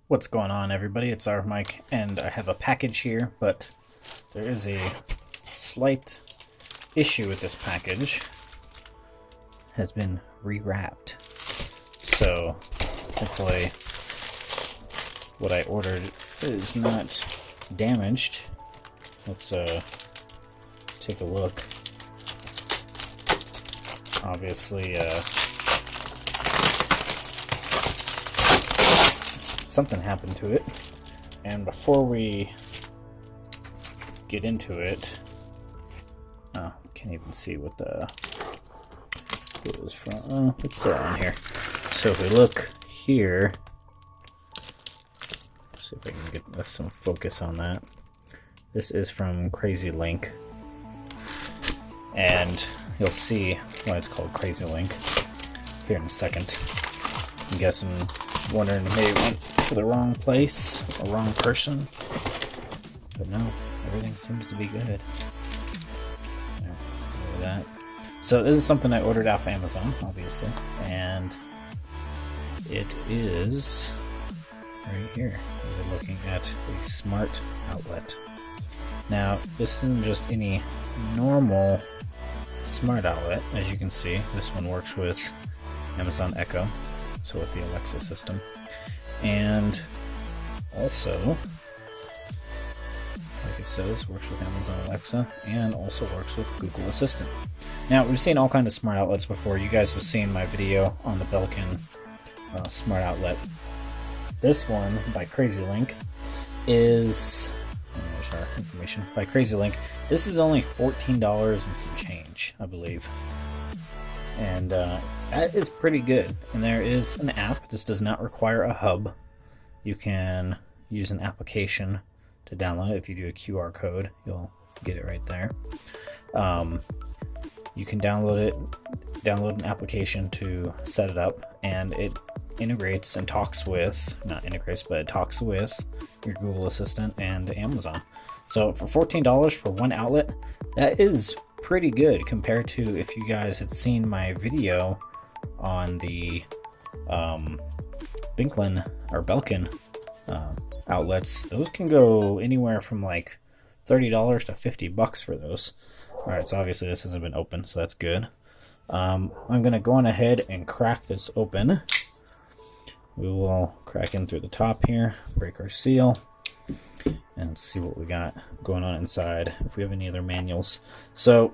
What's going on, everybody? It's our Mike, and I have a package here, but there is a slight issue with this package. It has been rewrapped. So, hopefully what I ordered is not damaged. Let's take a look. Obviously, something happened to it, and before we get into it, can't even see what it was from. Oh, it's still on here. So if we look here, see if I can get some focus on that. This is from Crazy Link, and you'll see why it's called Crazy Link here in a second. I'm guessing, wondering maybe it went to the wrong place or wrong person, but no, everything seems to be good. Yeah, look at that. So this is something I ordered off Amazon, obviously, and it is right here. We're looking at a smart outlet. Now, this isn't just any normal smart outlet. As you can see, this one works with Amazon Echo, so with the Alexa system, and also, like it says, works with Amazon Alexa and also works with Google Assistant. Now, we've seen all kinds of smart outlets before. You guys have seen my video on the Belkin smart outlet. This one by Crazy Link is, there's our information, by Crazy Link. This is only $14 and some change, I believe. And that is pretty good. And there is an app. This does not require a hub. You can use an application to download it. If you do a QR code, you'll get it right there. You can download an application to set it up, and it integrates and talks with, not integrates, but it talks with your Google Assistant and Amazon. So for $14 for one outlet, that is pretty good compared to if you guys had seen my video on the Belkin outlets. Those can go anywhere from like $30 to $50 for those. Alright, so obviously this hasn't been opened, so that's good. I'm gonna go on ahead and crack this open. We will crack in through the top here, break our seal, and see what we got going on inside, if we have any other manuals. So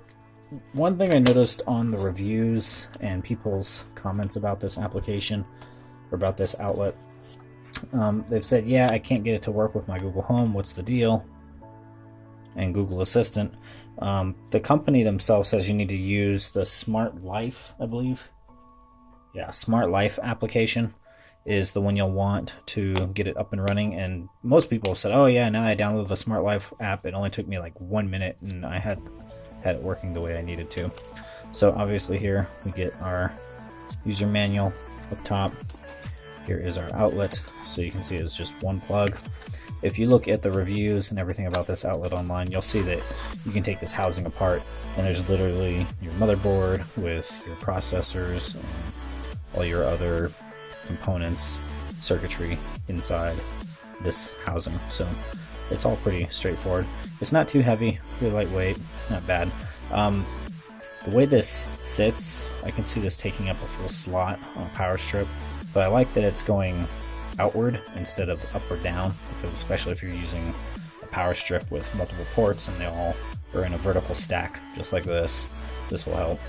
one thing I noticed on the reviews and people's comments about this application, or about this outlet, they've said, yeah, I can't get it to work with my Google Home, what's the deal? And Google Assistant. The company themselves says you need to use the Smart Life, I believe. Yeah, Smart Life application is the one you'll want to get it up and running. And most people have said, oh yeah, now I downloaded the Smart Life app. It only took me like 1 minute and I had it working the way I needed to. So obviously here we get our user manual up top. Here is our outlet. So you can see it's just one plug. If you look at the reviews and everything about this outlet online, you'll see that you can take this housing apart, and there's literally your motherboard with your processors and all your other components, circuitry inside this housing. So it's all pretty straightforward. It's not too heavy, really lightweight, not bad. The way this sits, I can see this taking up a full slot on a power strip, but I like that it's going outward instead of up or down, because especially if you're using a power strip with multiple ports and they all are in a vertical stack just like this will help,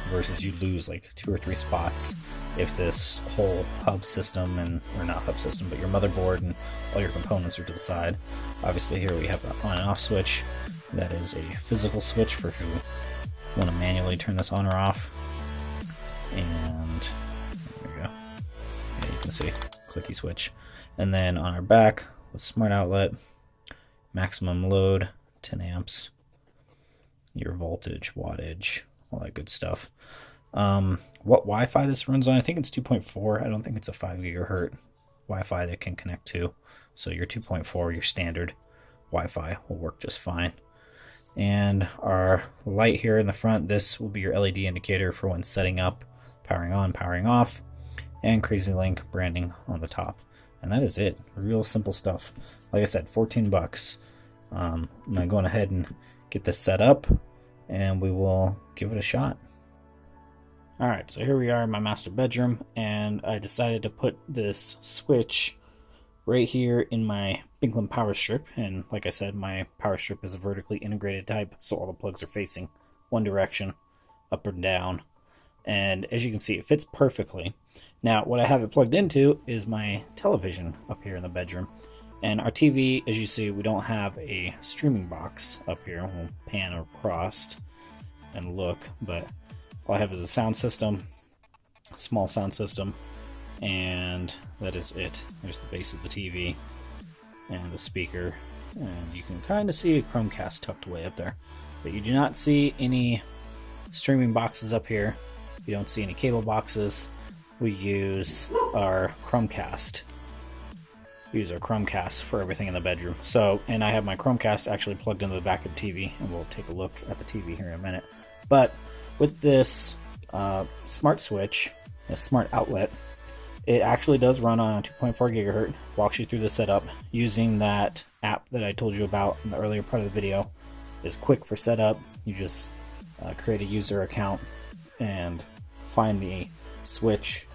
versus you lose like 2 or 3 spots if this whole hub system, or not hub system, but your motherboard and all your components are to the side. Obviously here we have an on and off switch. That is a physical switch for if you want to manually turn this on or off. And there we go. Yeah, you can see clicky switch. And then on our back with smart outlet, maximum load 10 amps, your voltage, wattage, all that good stuff. What Wi-Fi this runs on, I think it's 2.4. I don't think it's a 5 gigahertz Wi-Fi that can connect to, so your 2.4, your standard Wi-Fi will work just fine. And our light here in the front, this will be your LED indicator for when setting up, powering on, powering off. and Crazy Link branding on the top. And that is it. Real simple stuff. Like I said, 14 bucks. I'm going ahead and get this set up, and we will give it a shot. Alright, so here we are in my master bedroom, and I decided to put this switch right here in my Binklin power strip. And like I said, my power strip is a vertically integrated type, so all the plugs are facing one direction, up and down. And as you can see, it fits perfectly. Now, what I have it plugged into is my television up here in the bedroom. And our TV, as you see, we don't have a streaming box up here. We'll pan across and look, but all I have is a sound system, a small sound system, and that is it. There's the base of the TV and the speaker, and you can kind of see a Chromecast tucked away up there. But you do not see any streaming boxes up here. You don't see any cable boxes. We use our Chromecast. We use our Chromecast for everything in the bedroom. So, and I have my Chromecast actually plugged into the back of the TV, and we'll take a look at the TV here in a minute. But with this smart switch, this smart outlet, it actually does run on 2.4 gigahertz. Walks you through the setup using that app that I told you about in the earlier part of the video. It's quick for setup. You just create a user account and find the switch,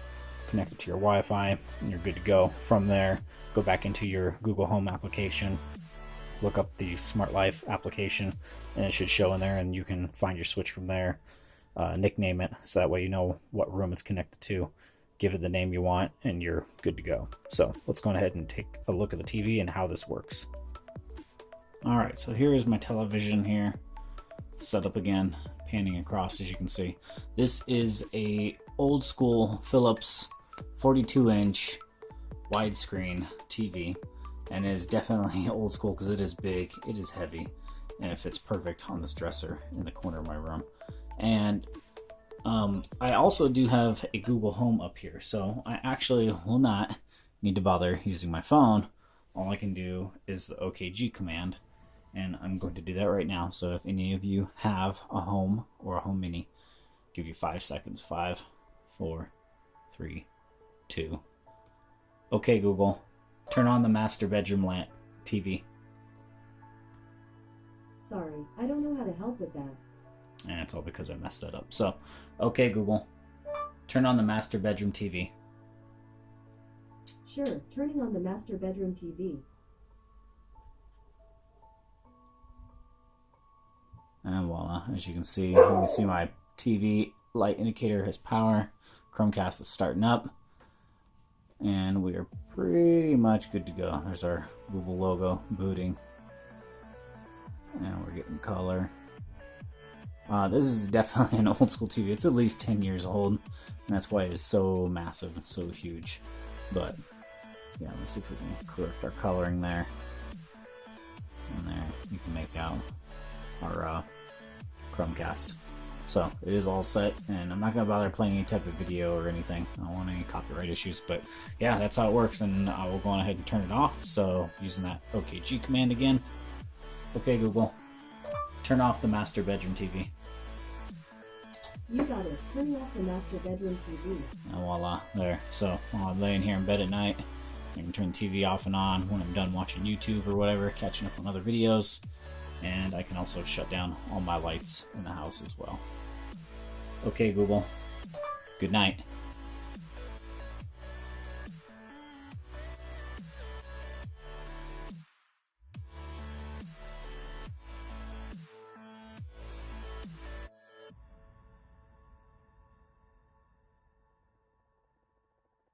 connect it to your Wi-Fi, and you're good to go. From there, go back into your Google Home application, look up the Smart Life application, and it should show in there, and you can find your switch from there. Nickname it so that way you know what room it's connected to. Give it the name you want, and you're good to go. So let's go ahead and take a look at the TV and how this works. Alright, so here is my television here, set up again, panning across as you can see. This is a old school Philips 42-inch widescreen TV, and it is definitely old school because it is big, it is heavy, and it fits perfect on this dresser in the corner of my room. And I also do have a Google Home up here, so I actually will not need to bother using my phone. All I can do is the OKG command, and I'm going to do that right now. So if any of you have a Home or a Home Mini, give you 5 seconds. 5, 4, 3, 2. Okay, Google, turn on the master bedroom lamp TV. Sorry, I don't know how to help with that. And it's all because I messed that up. So, okay, Google, turn on the master bedroom TV. Sure, turning on the master bedroom TV. And voila, as you can see my TV light indicator has power. Chromecast is starting up. And we are pretty much good to go. There's our Google logo booting. And we're getting color. This is definitely an old school TV. It's at least 10 years old, and that's why it is so massive, so huge. But yeah, let's see if we can correct our coloring there. And there, you can make out our Chromecast. So it is all set, and I'm not gonna bother playing any type of video or anything. I don't want any copyright issues, but yeah, that's how it works, and I will go on ahead and turn it off. So using that OKG command again. Okay, Google, turn off the master bedroom TV. You got it. Turning off the master bedroom TV. And voila, there. So while I'm laying here in bed at night, I can turn the TV off and on when I'm done watching YouTube or whatever, catching up on other videos. And I can also shut down all my lights in the house as well. Okay, Google. Good night.